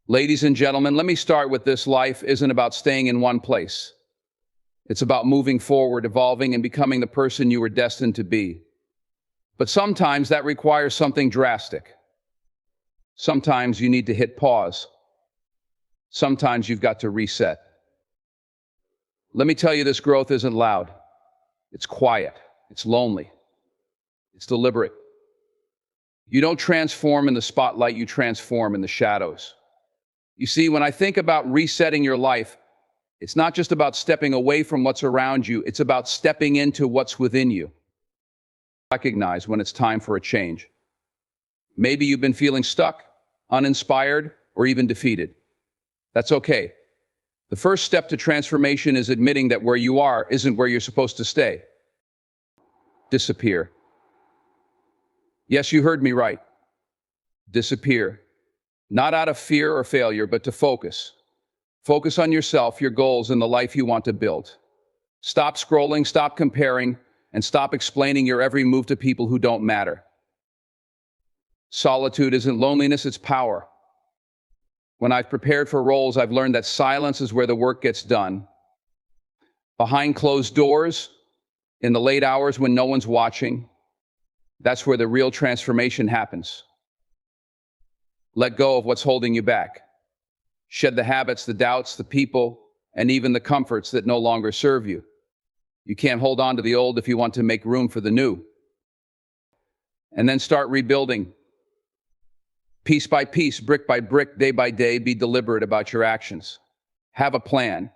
Ladies and gentlemen, let me start with this. Life isn't about staying in one place. It's about moving forward, evolving, and becoming the person you were destined to be. But sometimes that requires something drastic. Sometimes you need to hit pause. Sometimes you've got to reset. Let me tell you, this growth isn't loud. It's quiet. It's lonely. It's deliberate. You don't transform in the spotlight, you transform in the shadows. You see, when I think about resetting your life, it's not just about stepping away from what's around you, it's about stepping into what's within you. Recognize when it's time for a change. Maybe you've been feeling stuck, uninspired, or even defeated. That's okay. The first step to transformation is admitting that where you are isn't where you're supposed to stay. Disappear. Yes, you heard me right. Disappear. Not out of fear or failure, but to focus. Focus on yourself, your goals, and the life you want to build. Stop scrolling, stop comparing, and stop explaining your every move to people who don't matter. Solitude isn't loneliness, it's power. When I've prepared for roles, I've learned that silence is where the work gets done. Behind closed doors, in the late hours when no one's watching, that's where the real transformation happens. Let go of what's holding you back. Shed the habits, the doubts, the people, and even the comforts that no longer serve you. You can't hold on to the old if you want to make room for the new. And then start rebuilding. Piece by piece, brick by brick, day by day, be deliberate about your actions. Have a plan.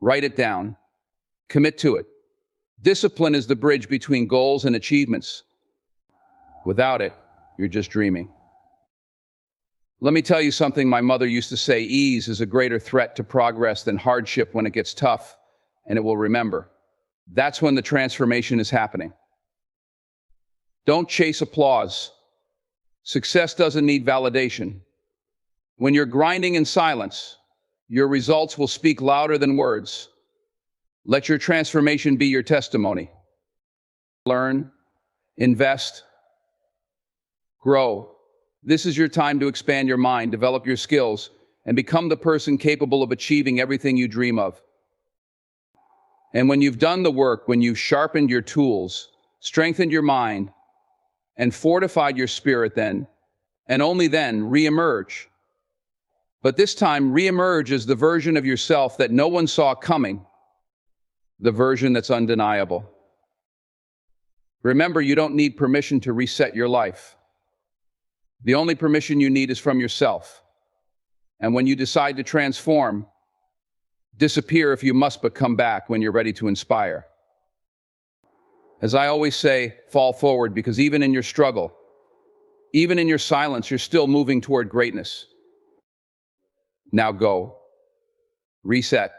Write it down. Commit to it. Discipline is the bridge between goals and achievements. Without it, you're just dreaming. Let me tell you something my mother used to say: ease is a greater threat to progress than hardship. When it gets tough, and it will remember. That's when the transformation is happening. Don't chase applause. Success doesn't need validation. When you're grinding in silence, your results will speak louder than words. Let your transformation be your testimony. Learn, invest, grow. This is your time to expand your mind, develop your skills, and become the person capable of achieving everything you dream of. And when you've done the work, when you've sharpened your tools, strengthened your mind, and fortified your spirit, then, and only then, reemerge. But this time, reemerge as the version of yourself that no one saw coming, the version that's undeniable. Remember, you don't need permission to reset your life. The only permission you need is from yourself. And when you decide to transform, disappear if you must, but come back when you're ready to inspire. As I always say, fall forward, because even in your struggle, even in your silence, you're still moving toward greatness. Now go. Reset.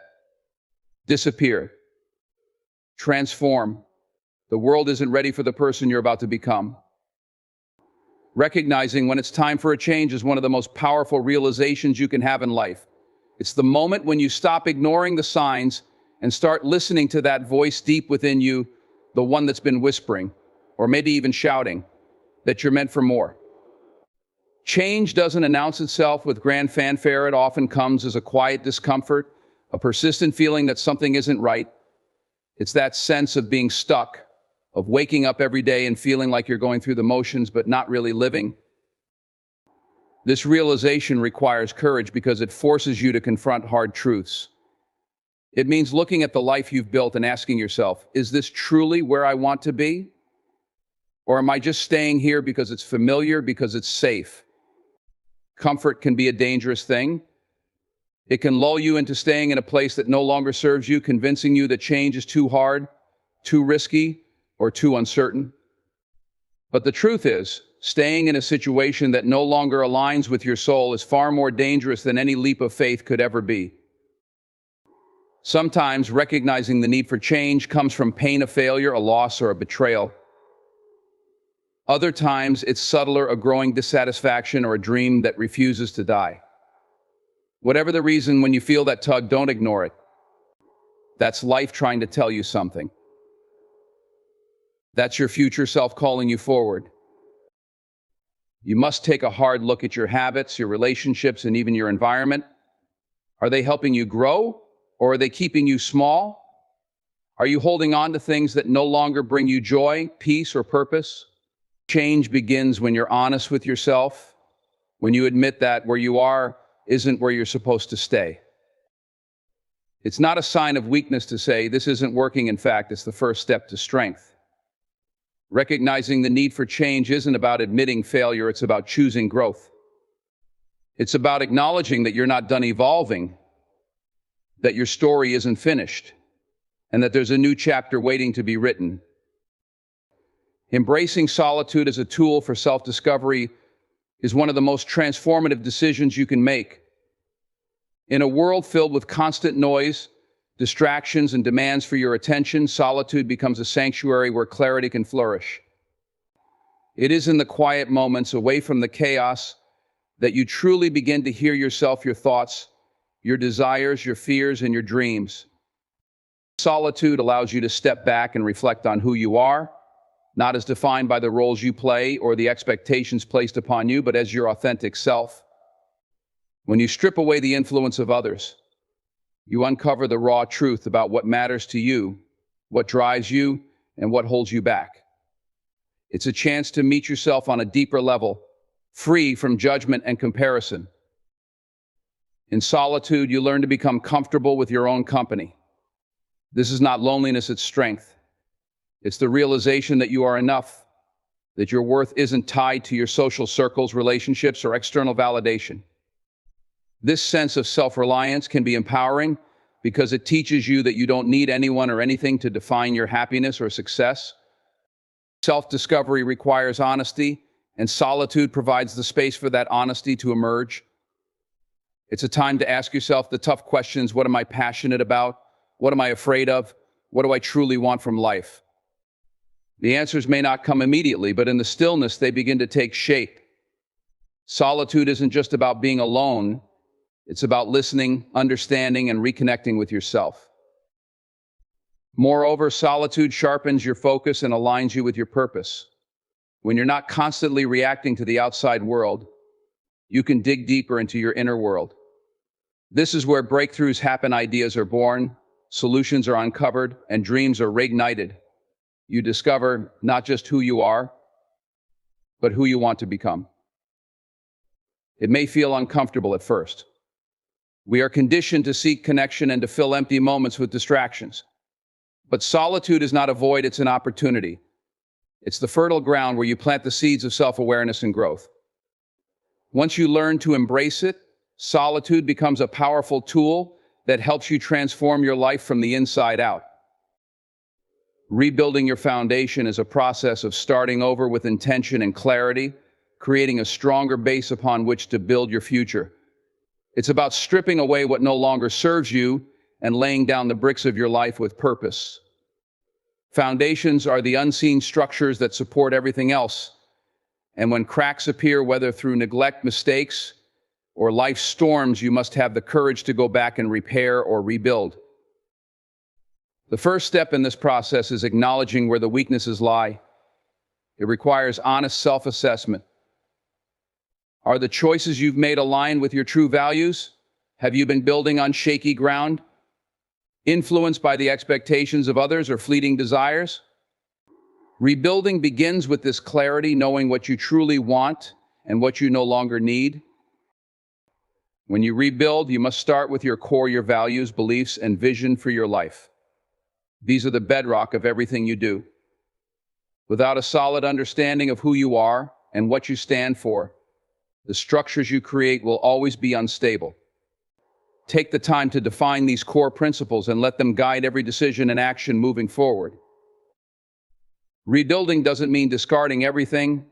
Disappear. Transform. The world isn't ready for the person you're about to become. Recognizing when it's time for a change is one of the most powerful realizations you can have in life. It's the moment when you stop ignoring the signs and start listening to that voice deep within you, the one that's been whispering, or maybe even shouting, that you're meant for more. Change doesn't announce itself with grand fanfare. It often comes as a quiet discomfort, a persistent feeling that something isn't right. It's that sense of being stuck, of waking up every day and feeling like you're going through the motions but not really living. This realization requires courage because it forces you to confront hard truths. It means looking at the life you've built and asking yourself, is this truly where I want to be? Or am I just staying here because it's familiar, because it's safe? Comfort can be a dangerous thing. It can lull you into staying in a place that no longer serves you, convincing you that change is too hard, too risky, or too uncertain. But the truth is, staying in a situation that no longer aligns with your soul is far more dangerous than any leap of faith could ever be. Sometimes recognizing the need for change comes from pain of failure, a loss, or a betrayal. Other times, it's subtler, a growing dissatisfaction or a dream that refuses to die. Whatever the reason, when you feel that tug, don't ignore it. That's life trying to tell you something. That's your future self calling you forward. You must take a hard look at your habits, your relationships, and even your environment. Are they helping you grow, or are they keeping you small? Are you holding on to things that no longer bring you joy, peace, or purpose? Change begins when you're honest with yourself, when you admit that where you are isn't where you're supposed to stay. It's not a sign of weakness to say, this isn't working. In fact, it's the first step to strength. Recognizing the need for change isn't about admitting failure, it's about choosing growth. It's about acknowledging that you're not done evolving, that your story isn't finished, and that there's a new chapter waiting to be written. Embracing solitude as a tool for self-discovery is one of the most transformative decisions you can make. In a world filled with constant noise, distractions, and demands for your attention, solitude becomes a sanctuary where clarity can flourish. It is in the quiet moments, away from the chaos, that you truly begin to hear yourself, your thoughts, your desires, your fears, and your dreams. Solitude allows you to step back and reflect on who you are, not as defined by the roles you play or the expectations placed upon you, but as your authentic self. When you strip away the influence of others, you uncover the raw truth about what matters to you, what drives you, and what holds you back. It's a chance to meet yourself on a deeper level, free from judgment and comparison. In solitude, you learn to become comfortable with your own company. This is not loneliness, it's strength. It's the realization that you are enough, that your worth isn't tied to your social circles, relationships, or external validation. This sense of self-reliance can be empowering because it teaches you that you don't need anyone or anything to define your happiness or success. Self-discovery requires honesty, and solitude provides the space for that honesty to emerge. It's a time to ask yourself the tough questions. What am I passionate about? What am I afraid of? What do I truly want from life? The answers may not come immediately, but in the stillness, they begin to take shape. Solitude isn't just about being alone. It's about listening, understanding, and reconnecting with yourself. Moreover, solitude sharpens your focus and aligns you with your purpose. When you're not constantly reacting to the outside world, you can dig deeper into your inner world. This is where breakthroughs happen, ideas are born, solutions are uncovered, and dreams are reignited. You discover not just who you are, but who you want to become. It may feel uncomfortable at first. We are conditioned to seek connection and to fill empty moments with distractions. But solitude is not a void, it's an opportunity. It's the fertile ground where you plant the seeds of self-awareness and growth. Once you learn to embrace it, solitude becomes a powerful tool that helps you transform your life from the inside out. Rebuilding your foundation is a process of starting over with intention and clarity, creating a stronger base upon which to build your future. It's about stripping away what no longer serves you and laying down the bricks of your life with purpose. Foundations are the unseen structures that support everything else. And when cracks appear, whether through neglect, mistakes, or life's storms, you must have the courage to go back and repair or rebuild. The first step in this process is acknowledging where the weaknesses lie. It requires honest self-assessment. Are the choices you've made aligned with your true values? Have you been building on shaky ground, influenced by the expectations of others or fleeting desires? Rebuilding begins with this clarity, knowing what you truly want and what you no longer need. When you rebuild, you must start with your core, your values, beliefs, and vision for your life. These are the bedrock of everything you do. Without a solid understanding of who you are and what you stand for, the structures you create will always be unstable. Take the time to define these core principles and let them guide every decision and action moving forward. Rebuilding doesn't mean discarding everything.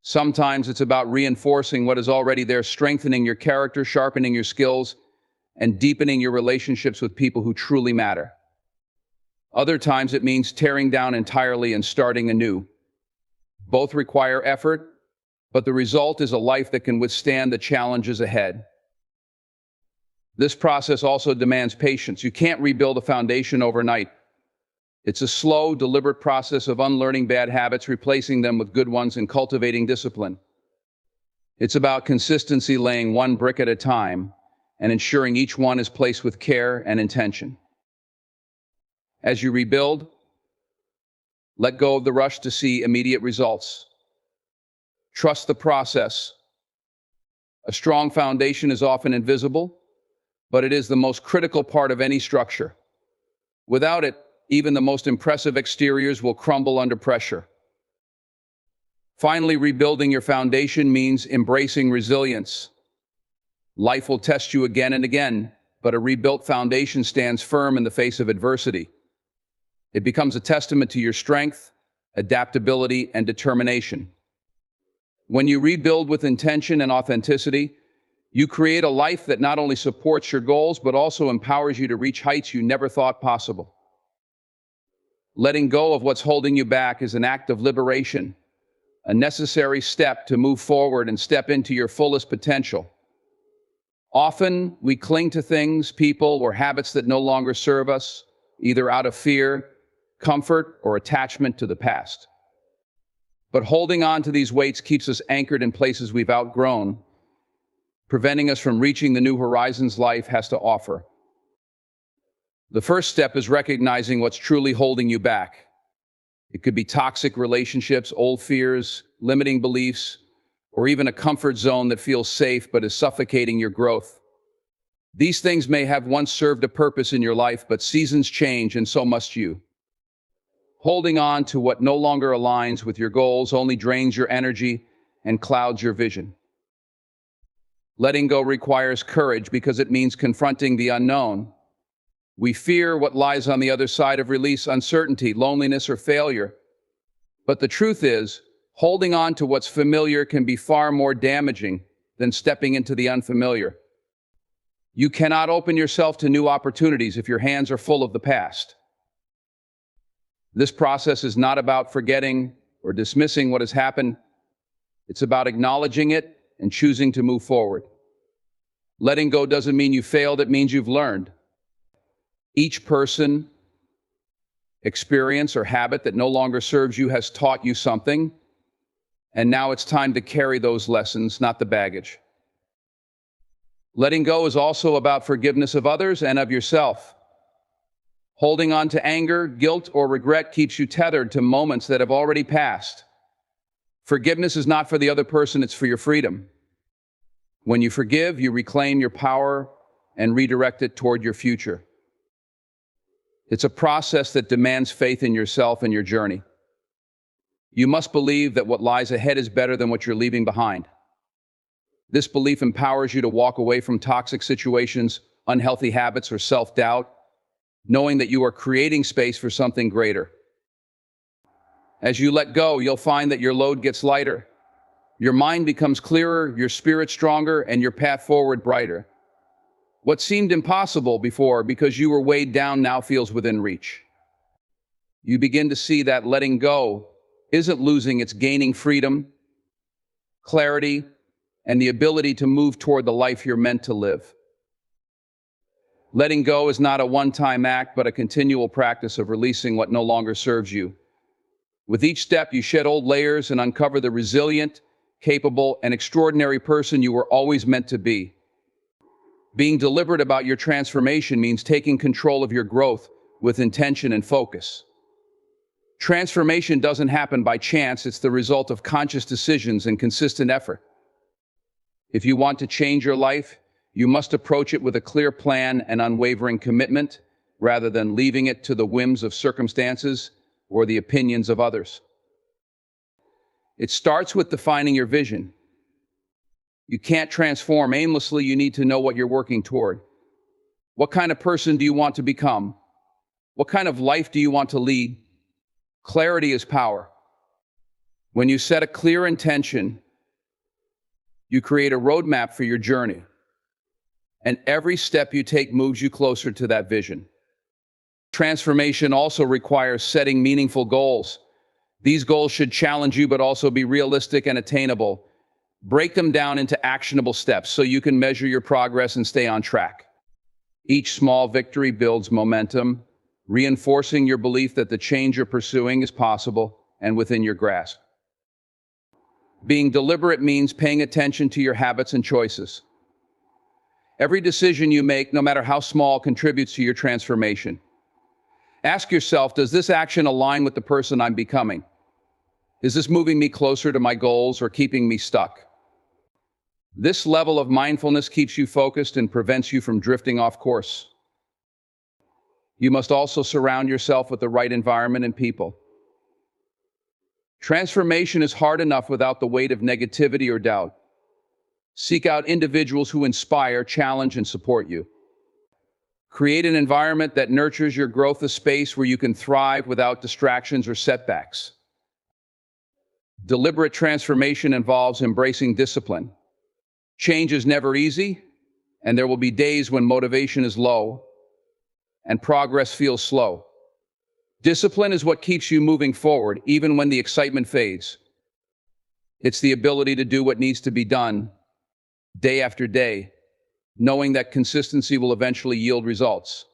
Sometimes it's about reinforcing what is already there, strengthening your character, sharpening your skills, and deepening your relationships with people who truly matter. Other times it means tearing down entirely and starting anew. Both require effort, but the result is a life that can withstand the challenges ahead. This process also demands patience. You can't rebuild a foundation overnight. It's a slow, deliberate process of unlearning bad habits, replacing them with good ones, and cultivating discipline. It's about consistency, laying one brick at a time and ensuring each one is placed with care and intention. As you rebuild, let go of the rush to see immediate results. Trust the process. A strong foundation is often invisible, but it is the most critical part of any structure. Without it, even the most impressive exteriors will crumble under pressure. Finally, rebuilding your foundation means embracing resilience. Life will test you again and again, but a rebuilt foundation stands firm in the face of adversity. It becomes a testament to your strength, adaptability, and determination. When you rebuild with intention and authenticity, you create a life that not only supports your goals, but also empowers you to reach heights you never thought possible. Letting go of what's holding you back is an act of liberation, a necessary step to move forward and step into your fullest potential. Often, we cling to things, people, or habits that no longer serve us, either out of fear, comfort, or attachment to the past. But holding on to these weights keeps us anchored in places we've outgrown, preventing us from reaching the new horizons life has to offer. The first step is recognizing what's truly holding you back. It could be toxic relationships, old fears, limiting beliefs, or even a comfort zone that feels safe but is suffocating your growth. These things may have once served a purpose in your life, but seasons change and so must you. Holding on to what no longer aligns with your goals only drains your energy and clouds your vision. Letting go requires courage because it means confronting the unknown. We fear what lies on the other side of release: uncertainty, loneliness, or failure. But the truth is, holding on to what's familiar can be far more damaging than stepping into the unfamiliar. You cannot open yourself to new opportunities if your hands are full of the past. This process is not about forgetting or dismissing what has happened. It's about acknowledging it and choosing to move forward. Letting go doesn't mean you failed, it means you've learned. Each person, experience, or habit that no longer serves you has taught you something, and now it's time to carry those lessons, not the baggage. Letting go is also about forgiveness of others and of yourself. Holding on to anger, guilt, or regret keeps you tethered to moments that have already passed. Forgiveness is not for the other person, it's for your freedom. When you forgive, you reclaim your power and redirect it toward your future. It's a process that demands faith in yourself and your journey. You must believe that what lies ahead is better than what you're leaving behind. This belief empowers you to walk away from toxic situations, unhealthy habits, or self-doubt, knowing that you are creating space for something greater. As you let go, you'll find that your load gets lighter. Your mind becomes clearer, your spirit stronger, and your path forward brighter. What seemed impossible before because you were weighed down now feels within reach. You begin to see that letting go isn't losing, it's gaining freedom, clarity, and the ability to move toward the life you're meant to live. Letting go is not a one-time act, but a continual practice of releasing what no longer serves you. With each step, you shed old layers and uncover the resilient, capable, and extraordinary person you were always meant to be. Being deliberate about your transformation means taking control of your growth with intention and focus. Transformation doesn't happen by chance, it's the result of conscious decisions and consistent effort. If you want to change your life, you must approach it with a clear plan and unwavering commitment, rather than leaving it to the whims of circumstances or the opinions of others. It starts with defining your vision. You can't transform aimlessly, you need to know what you're working toward. What kind of person do you want to become? What kind of life do you want to lead? Clarity is power. When you set a clear intention, you create a roadmap for your journey. And every step you take moves you closer to that vision. Transformation also requires setting meaningful goals. These goals should challenge you, but also be realistic and attainable. Break them down into actionable steps so you can measure your progress and stay on track. Each small victory builds momentum, reinforcing your belief that the change you're pursuing is possible and within your grasp. Being deliberate means paying attention to your habits and choices. Every decision you make, no matter how small, contributes to your transformation. Ask yourself, does this action align with the person I'm becoming? Is this moving me closer to my goals or keeping me stuck? This level of mindfulness keeps you focused and prevents you from drifting off course. You must also surround yourself with the right environment and people. Transformation is hard enough without the weight of negativity or doubt. Seek out individuals who inspire, challenge, and support you. Create an environment that nurtures your growth, a space where you can thrive without distractions or setbacks. Deliberate transformation involves embracing discipline. Change is never easy, and there will be days when motivation is low and progress feels slow. Discipline is what keeps you moving forward, even when the excitement fades. It's the ability to do what needs to be done, day after day, knowing that consistency will eventually yield results.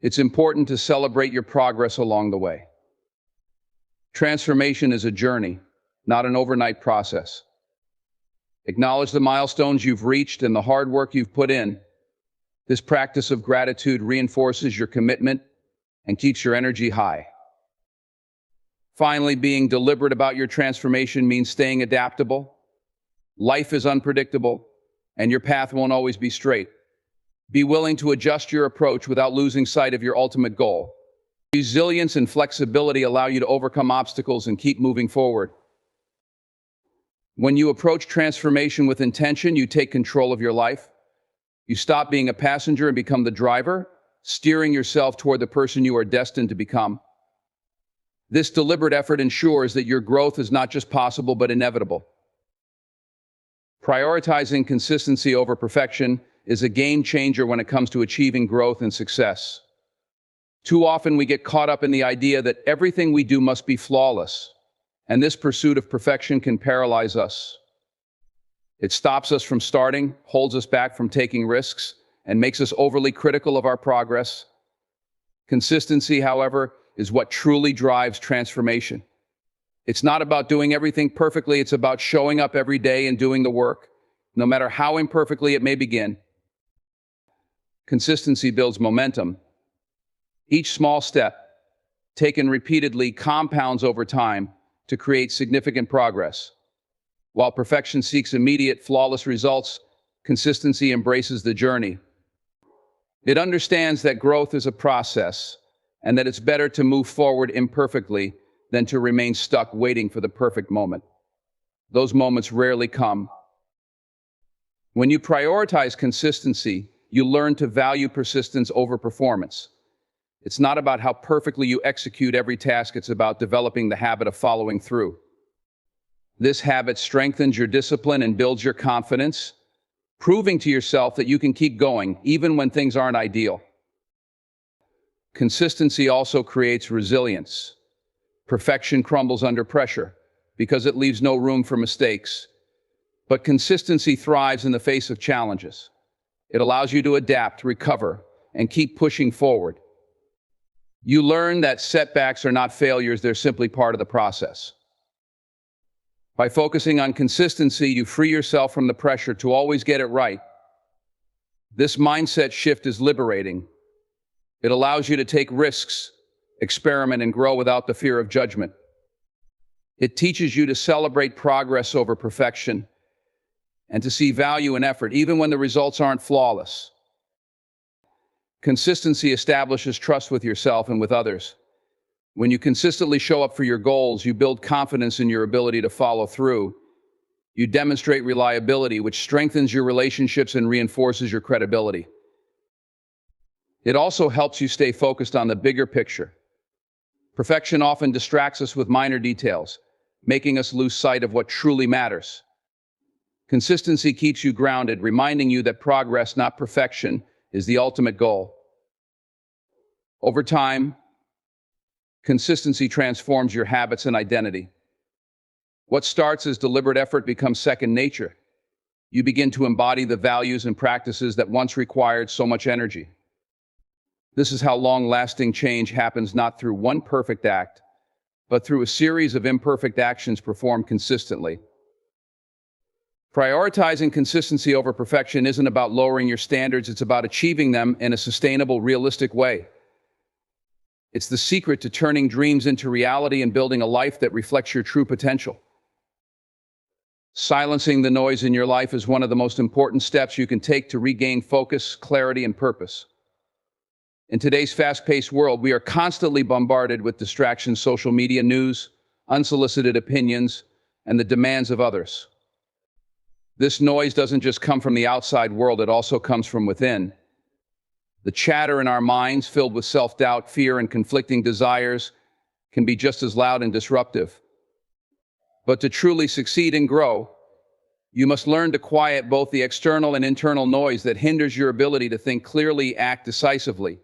It's important to celebrate your progress along the way. Transformation is a journey, not an overnight process. Acknowledge the milestones you've reached and the hard work you've put in. This practice of gratitude reinforces your commitment and keeps your energy high. Finally, being deliberate about your transformation means staying adaptable. Life is unpredictable, and your path won't always be straight. Be willing to adjust your approach without losing sight of your ultimate goal. Resilience and flexibility allow you to overcome obstacles and keep moving forward. When you approach transformation with intention, you take control of your life. You stop being a passenger and become the driver, steering yourself toward the person you are destined to become. This deliberate effort ensures that your growth is not just possible but inevitable. Prioritizing consistency over perfection is a game changer when it comes to achieving growth and success. Too often we get caught up in the idea that everything we do must be flawless, and this pursuit of perfection can paralyze us. It stops us from starting, holds us back from taking risks, and makes us overly critical of our progress. Consistency, however, is what truly drives transformation. It's not about doing everything perfectly, it's about showing up every day and doing the work, no matter how imperfectly it may begin. Consistency builds momentum. Each small step, taken repeatedly, compounds over time to create significant progress. While perfection seeks immediate, flawless results, consistency embraces the journey. It understands that growth is a process, and that it's better to move forward imperfectly than to remain stuck waiting for the perfect moment. Those moments rarely come. When you prioritize consistency, you learn to value persistence over performance. It's not about how perfectly you execute every task, it's about developing the habit of following through. This habit strengthens your discipline and builds your confidence, proving to yourself that you can keep going even when things aren't ideal. Consistency also creates resilience. Perfection crumbles under pressure because it leaves no room for mistakes. But consistency thrives in the face of challenges. It allows you to adapt, recover, and keep pushing forward. You learn that setbacks are not failures, they're simply part of the process. By focusing on consistency, you free yourself from the pressure to always get it right. This mindset shift is liberating. It allows you to take risks, experiment, and grow without the fear of judgment. It teaches you to celebrate progress over perfection and to see value in effort, even when the results aren't flawless. Consistency establishes trust with yourself and with others. When you consistently show up for your goals, you build confidence in your ability to follow through. You demonstrate reliability, which strengthens your relationships and reinforces your credibility. It also helps you stay focused on the bigger picture. Perfection often distracts us with minor details, making us lose sight of what truly matters. Consistency keeps you grounded, reminding you that progress, not perfection, is the ultimate goal. Over time, consistency transforms your habits and identity. What starts as deliberate effort becomes second nature. You begin to embody the values and practices that once required so much energy. This is how long-lasting change happens, not through one perfect act, but through a series of imperfect actions performed consistently. Prioritizing consistency over perfection isn't about lowering your standards, it's about achieving them in a sustainable, realistic way. It's the secret to turning dreams into reality and building a life that reflects your true potential. Silencing the noise in your life is one of the most important steps you can take to regain focus, clarity, and purpose. In today's fast-paced world, we are constantly bombarded with distractions, social media, news, unsolicited opinions, and the demands of others. This noise doesn't just come from the outside world, it also comes from within. The chatter in our minds, filled with self-doubt, fear, and conflicting desires, can be just as loud and disruptive. But to truly succeed and grow, you must learn to quiet both the external and internal noise that hinders your ability to think clearly, act decisively.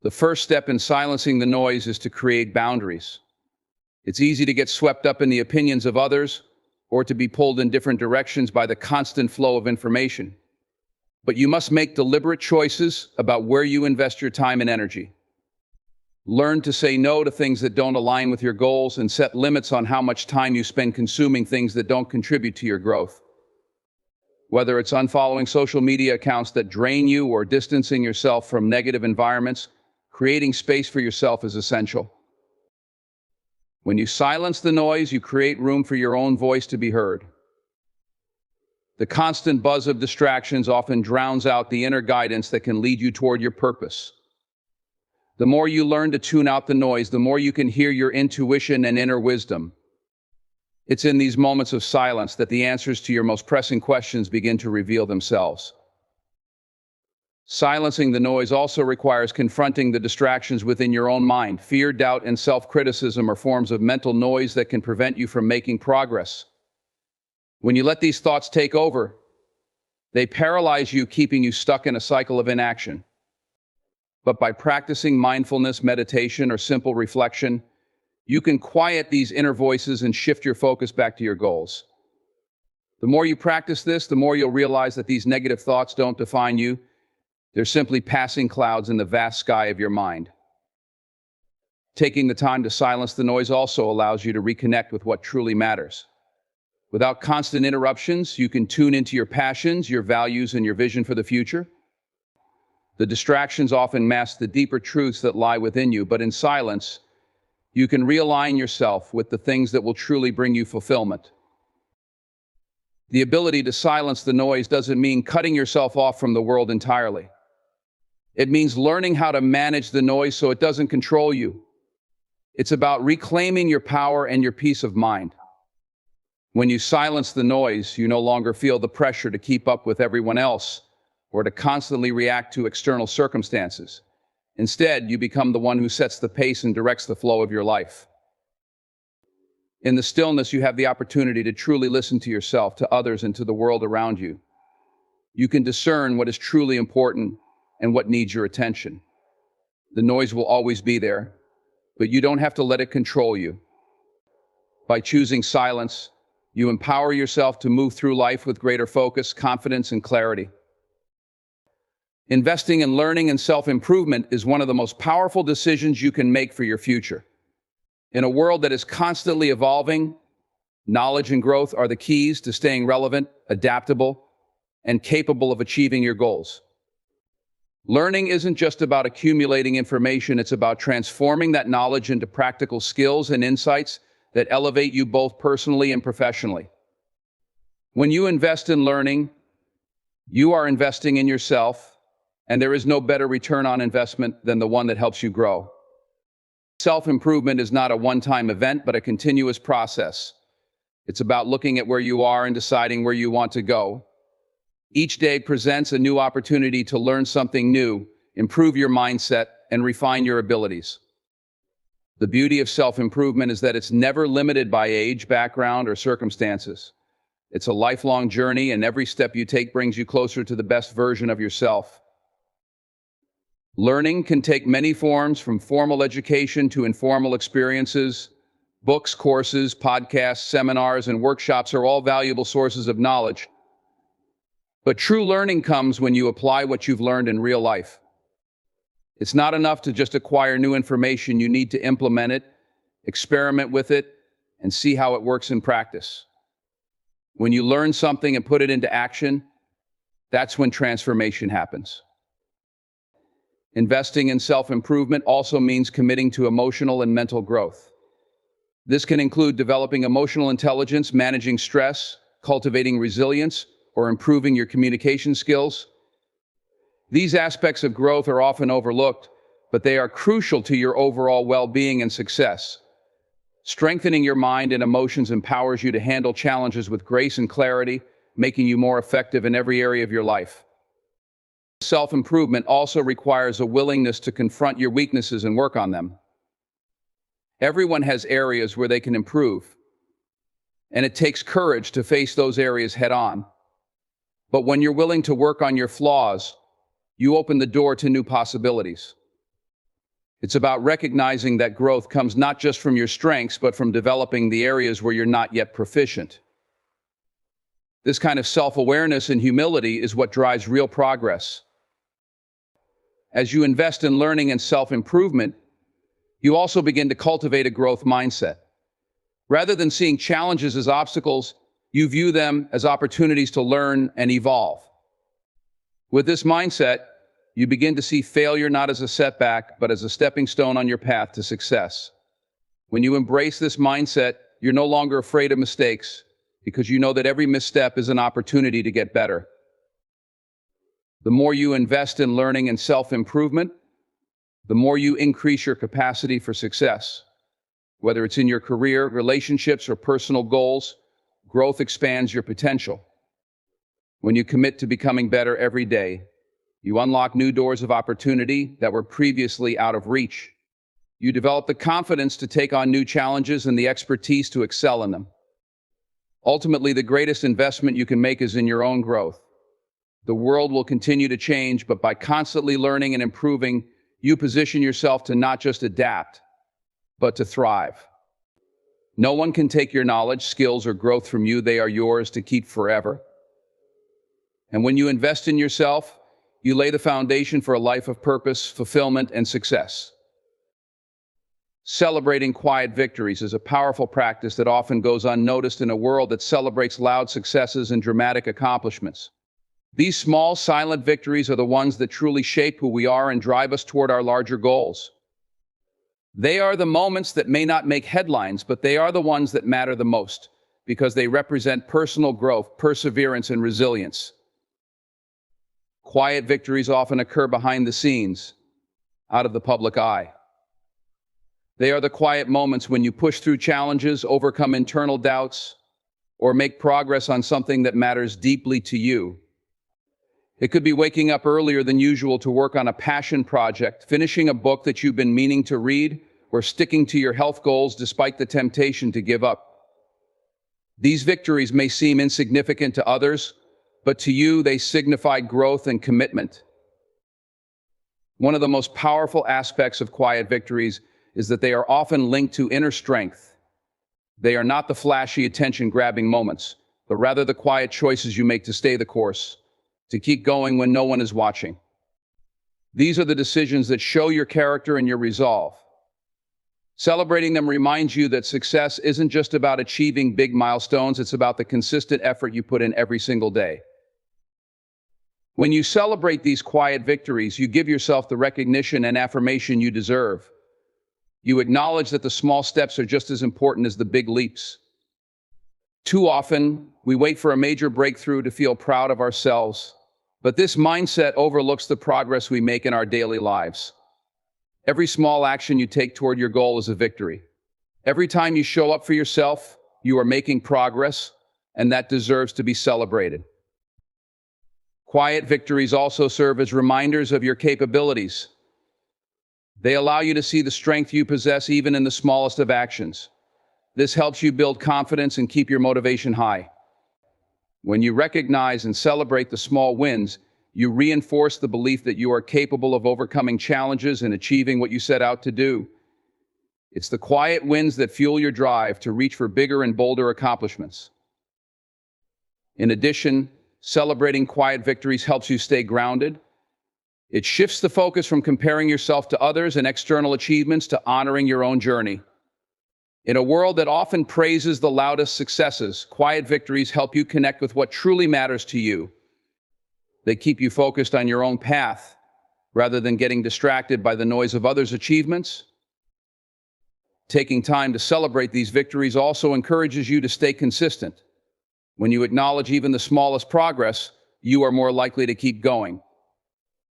The first step in silencing the noise is to create boundaries. It's easy to get swept up in the opinions of others, or to be pulled in different directions by the constant flow of information. But you must make deliberate choices about where you invest your time and energy. Learn to say no to things that don't align with your goals and set limits on how much time you spend consuming things that don't contribute to your growth. Whether it's unfollowing social media accounts that drain you or distancing yourself from negative environments, creating space for yourself is essential. When you silence the noise, you create room for your own voice to be heard. The constant buzz of distractions often drowns out the inner guidance that can lead you toward your purpose. The more you learn to tune out the noise, the more you can hear your intuition and inner wisdom. It's in these moments of silence that the answers to your most pressing questions begin to reveal themselves. Silencing the noise also requires confronting the distractions within your own mind. Fear, doubt, and self-criticism are forms of mental noise that can prevent you from making progress. When you let these thoughts take over, they paralyze you, keeping you stuck in a cycle of inaction. But by practicing mindfulness, meditation, or simple reflection, you can quiet these inner voices and shift your focus back to your goals. The more you practice this, the more you'll realize that these negative thoughts don't define you. They're simply passing clouds in the vast sky of your mind. Taking the time to silence the noise also allows you to reconnect with what truly matters. Without constant interruptions, you can tune into your passions, your values, and your vision for the future. The distractions often mask the deeper truths that lie within you, but in silence, you can realign yourself with the things that will truly bring you fulfillment. The ability to silence the noise doesn't mean cutting yourself off from the world entirely. It means learning how to manage the noise so it doesn't control you. It's about reclaiming your power and your peace of mind. When you silence the noise, you no longer feel the pressure to keep up with everyone else or to constantly react to external circumstances. Instead, you become the one who sets the pace and directs the flow of your life. In the stillness, you have the opportunity to truly listen to yourself, to others, and to the world around you. You can discern what is truly important and what needs your attention. The noise will always be there, but you don't have to let it control you. By choosing silence, you empower yourself to move through life with greater focus, confidence, and clarity. Investing in learning and self-improvement is one of the most powerful decisions you can make for your future. In a world that is constantly evolving, knowledge and growth are the keys to staying relevant, adaptable, and capable of achieving your goals. Learning isn't just about accumulating information, it's about transforming that knowledge into practical skills and insights that elevate you both personally and professionally. When you invest in learning, you are investing in yourself, and there is no better return on investment than the one that helps you grow. Self-improvement is not a one-time event, but a continuous process. It's about looking at where you are and deciding where you want to go. Each day presents a new opportunity to learn something new, improve your mindset, and refine your abilities. The beauty of self-improvement is that it's never limited by age, background, or circumstances. It's a lifelong journey, and every step you take brings you closer to the best version of yourself. Learning can take many forms, from formal education to informal experiences. Books, courses, podcasts, seminars, and workshops are all valuable sources of knowledge. But true learning comes when you apply what you've learned in real life. It's not enough to just acquire new information, you need to implement it, experiment with it, and see how it works in practice. When you learn something and put it into action, that's when transformation happens. Investing in self-improvement also means committing to emotional and mental growth. This can include developing emotional intelligence, managing stress, cultivating resilience, or improving your communication skills. These aspects of growth are often overlooked, but they are crucial to your overall well-being and success. Strengthening your mind and emotions empowers you to handle challenges with grace and clarity, making you more effective in every area of your life. Self-improvement also requires a willingness to confront your weaknesses and work on them. Everyone has areas where they can improve, and it takes courage to face those areas head-on. But when you're willing to work on your flaws, you open the door to new possibilities. It's about recognizing that growth comes not just from your strengths, but from developing the areas where you're not yet proficient. This kind of self-awareness and humility is what drives real progress. As you invest in learning and self-improvement, you also begin to cultivate a growth mindset. Rather than seeing challenges as obstacles, you view them as opportunities to learn and evolve. With this mindset, you begin to see failure not as a setback, but as a stepping stone on your path to success. When you embrace this mindset, you're no longer afraid of mistakes, because you know that every misstep is an opportunity to get better. The more you invest in learning and self-improvement, the more you increase your capacity for success. Whether it's in your career, relationships, or personal goals, growth expands your potential. When you commit to becoming better every day, you unlock new doors of opportunity that were previously out of reach. You develop the confidence to take on new challenges and the expertise to excel in them. Ultimately, the greatest investment you can make is in your own growth. The world will continue to change, but by constantly learning and improving, you position yourself to not just adapt, but to thrive. No one can take your knowledge, skills, or growth from you. They are yours to keep forever. And when you invest in yourself, you lay the foundation for a life of purpose, fulfillment, and success. Celebrating quiet victories is a powerful practice that often goes unnoticed in a world that celebrates loud successes and dramatic accomplishments. These small, silent victories are the ones that truly shape who we are and drive us toward our larger goals. They are the moments that may not make headlines, but they are the ones that matter the most, because they represent personal growth, perseverance, and resilience. Quiet victories often occur behind the scenes, out of the public eye. They are the quiet moments when you push through challenges, overcome internal doubts, or make progress on something that matters deeply to you. It could be waking up earlier than usual to work on a passion project, finishing a book that you've been meaning to read, or sticking to your health goals despite the temptation to give up. These victories may seem insignificant to others, but to you they signify growth and commitment. One of the most powerful aspects of quiet victories is that they are often linked to inner strength. They are not the flashy, attention-grabbing moments, but rather the quiet choices you make to stay the course, to keep going when no one is watching. These are the decisions that show your character and your resolve. Celebrating them reminds you that success isn't just about achieving big milestones, it's about the consistent effort you put in every single day. When you celebrate these quiet victories, you give yourself the recognition and affirmation you deserve. You acknowledge that the small steps are just as important as the big leaps. Too often, we wait for a major breakthrough to feel proud of ourselves, but this mindset overlooks the progress we make in our daily lives. Every small action you take toward your goal is a victory. Every time you show up for yourself, you are making progress, and that deserves to be celebrated. Quiet victories also serve as reminders of your capabilities. They allow you to see the strength you possess even in the smallest of actions. This helps you build confidence and keep your motivation high. When you recognize and celebrate the small wins, you reinforce the belief that you are capable of overcoming challenges and achieving what you set out to do. It's the quiet wins that fuel your drive to reach for bigger and bolder accomplishments. In addition, celebrating quiet victories helps you stay grounded. It shifts the focus from comparing yourself to others and external achievements to honoring your own journey. In a world that often praises the loudest successes, quiet victories help you connect with what truly matters to you. They keep you focused on your own path, rather than getting distracted by the noise of others' achievements. Taking time to celebrate these victories also encourages you to stay consistent. When you acknowledge even the smallest progress, you are more likely to keep going.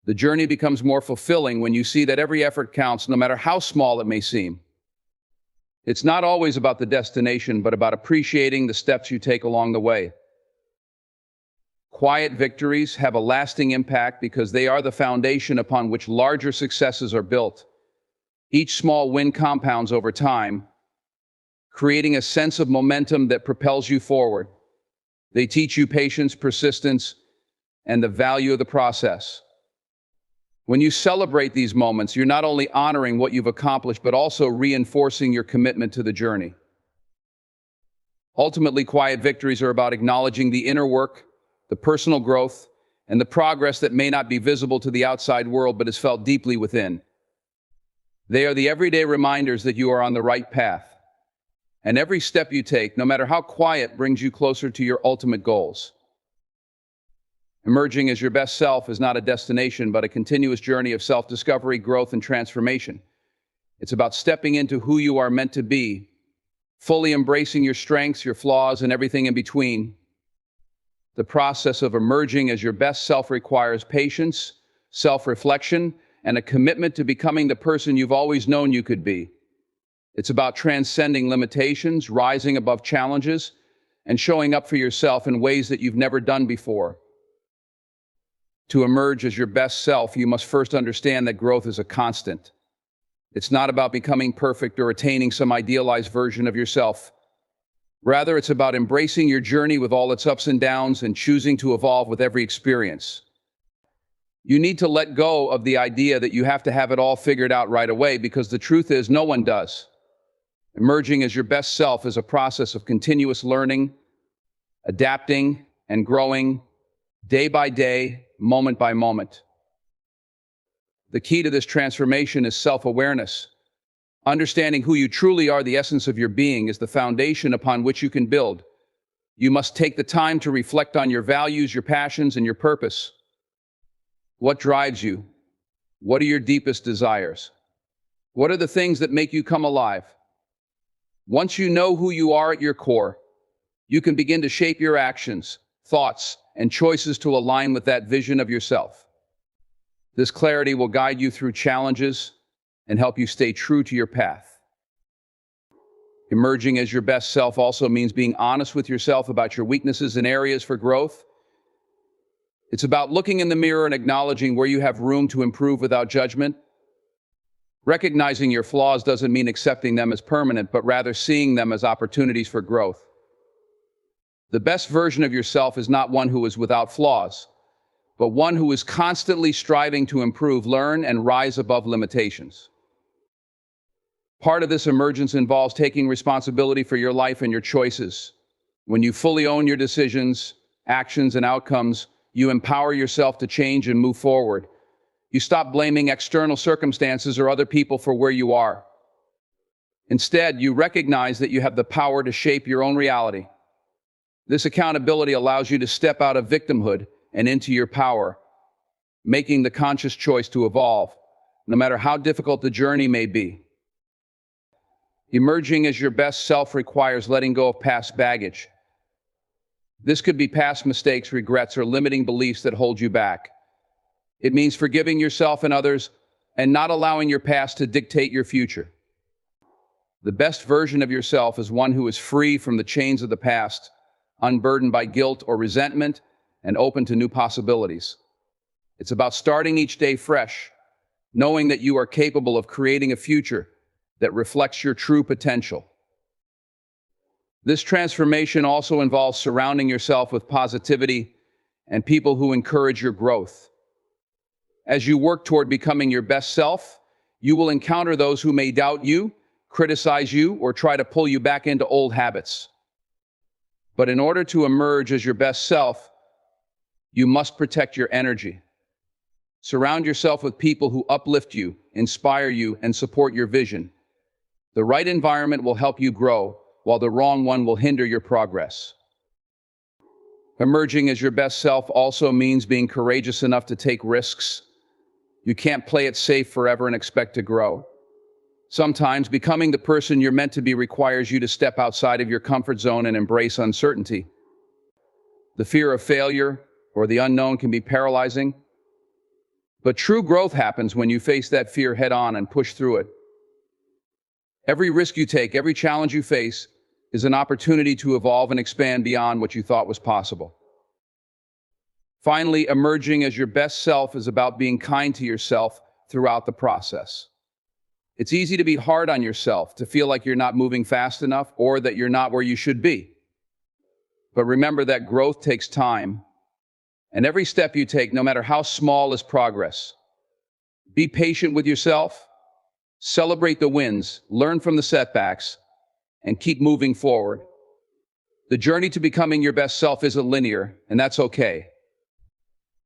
The journey becomes more fulfilling when you see that every effort counts, no matter how small it may seem. It's not always about the destination, but about appreciating the steps you take along the way. Quiet victories have a lasting impact because they are the foundation upon which larger successes are built. Each small win compounds over time, creating a sense of momentum that propels you forward. They teach you patience, persistence, and the value of the process. When you celebrate these moments, you're not only honoring what you've accomplished, but also reinforcing your commitment to the journey. Ultimately, quiet victories are about acknowledging the inner work, the personal growth, and the progress that may not be visible to the outside world, but is felt deeply within. They are the everyday reminders that you are on the right path. And every step you take, no matter how quiet, brings you closer to your ultimate goals. Emerging as your best self is not a destination, but a continuous journey of self-discovery, growth, and transformation. It's about stepping into who you are meant to be, fully embracing your strengths, your flaws, and everything in between. The process of emerging as your best self requires patience, self-reflection, and a commitment to becoming the person you've always known you could be. It's about transcending limitations, rising above challenges, and showing up for yourself in ways that you've never done before. To emerge as your best self, you must first understand that growth is a constant. It's not about becoming perfect or attaining some idealized version of yourself. Rather, it's about embracing your journey with all its ups and downs and choosing to evolve with every experience. You need to let go of the idea that you have to have it all figured out right away, because the truth is, no one does. Emerging as your best self is a process of continuous learning, adapting, and growing day by day, moment by moment. The key to this transformation is self-awareness. Understanding who you truly are, the essence of your being, is the foundation upon which you can build. You must take the time to reflect on your values, your passions, and your purpose. What drives you? What are your deepest desires? What are the things that make you come alive? Once you know who you are at your core, you can begin to shape your actions, thoughts, and choices to align with that vision of yourself. This clarity will guide you through challenges and help you stay true to your path. Emerging as your best self also means being honest with yourself about your weaknesses and areas for growth. It's about looking in the mirror and acknowledging where you have room to improve without judgment. Recognizing your flaws doesn't mean accepting them as permanent, but rather seeing them as opportunities for growth. The best version of yourself is not one who is without flaws, but one who is constantly striving to improve, learn, and rise above limitations. Part of this emergence involves taking responsibility for your life and your choices. When you fully own your decisions, actions, and outcomes, you empower yourself to change and move forward. You stop blaming external circumstances or other people for where you are. Instead, you recognize that you have the power to shape your own reality. This accountability allows you to step out of victimhood and into your power, making the conscious choice to evolve, no matter how difficult the journey may be. Emerging as your best self requires letting go of past baggage. This could be past mistakes, regrets, or limiting beliefs that hold you back. It means forgiving yourself and others and not allowing your past to dictate your future. The best version of yourself is one who is free from the chains of the past, unburdened by guilt or resentment, and open to new possibilities. It's about starting each day fresh, knowing that you are capable of creating a future that reflects your true potential. This transformation also involves surrounding yourself with positivity and people who encourage your growth. As you work toward becoming your best self, you will encounter those who may doubt you, criticize you, or try to pull you back into old habits. But in order to emerge as your best self, you must protect your energy. Surround yourself with people who uplift you, inspire you, and support your vision. The right environment will help you grow, while the wrong one will hinder your progress. Emerging as your best self also means being courageous enough to take risks. You can't play it safe forever and expect to grow. Sometimes becoming the person you're meant to be requires you to step outside of your comfort zone and embrace uncertainty. The fear of failure or the unknown can be paralyzing, but true growth happens when you face that fear head on and push through it. Every risk you take, every challenge you face, is an opportunity to evolve and expand beyond what you thought was possible. Finally, emerging as your best self is about being kind to yourself throughout the process. It's easy to be hard on yourself, to feel like you're not moving fast enough or that you're not where you should be. But remember that growth takes time, and every step you take, no matter how small, is progress. Be patient with yourself, celebrate the wins, learn from the setbacks, and keep moving forward. The journey to becoming your best self isn't linear, and that's okay.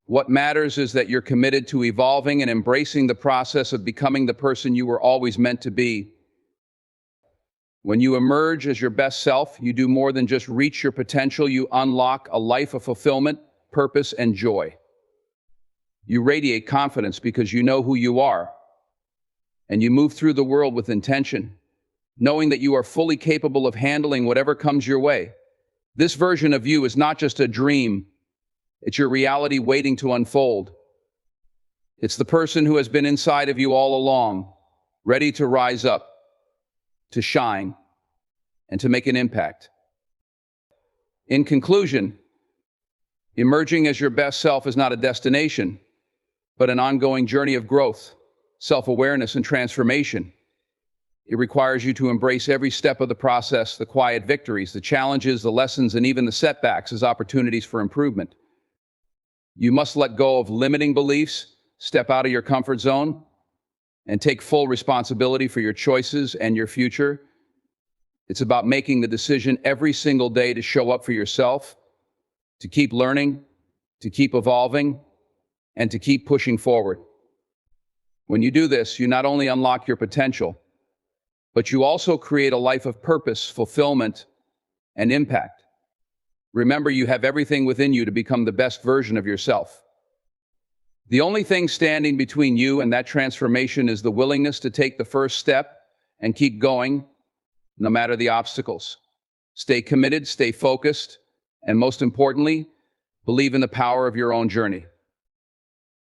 What matters is that you're committed to evolving and embracing the process of becoming the person you were always meant to be. When you emerge as your best self, you do more than just reach your potential, you unlock a life of fulfillment, purpose, and joy. You radiate confidence because you know who you are, and you move through the world with intention, knowing that you are fully capable of handling whatever comes your way. This version of you is not just a dream, it's your reality waiting to unfold. It's the person who has been inside of you all along, ready to rise up, to shine, and to make an impact. In conclusion, emerging as your best self is not a destination, but an ongoing journey of growth, self-awareness, and transformation. It requires you to embrace every step of the process, the quiet victories, the challenges, the lessons, and even the setbacks as opportunities for improvement. You must let go of limiting beliefs, step out of your comfort zone, and take full responsibility for your choices and your future. It's about making the decision every single day to show up for yourself, to keep learning, to keep evolving, and to keep pushing forward. When you do this, you not only unlock your potential, but you also create a life of purpose, fulfillment, and impact. Remember, you have everything within you to become the best version of yourself. The only thing standing between you and that transformation is the willingness to take the first step and keep going, no matter the obstacles. Stay committed, stay focused, and most importantly, believe in the power of your own journey.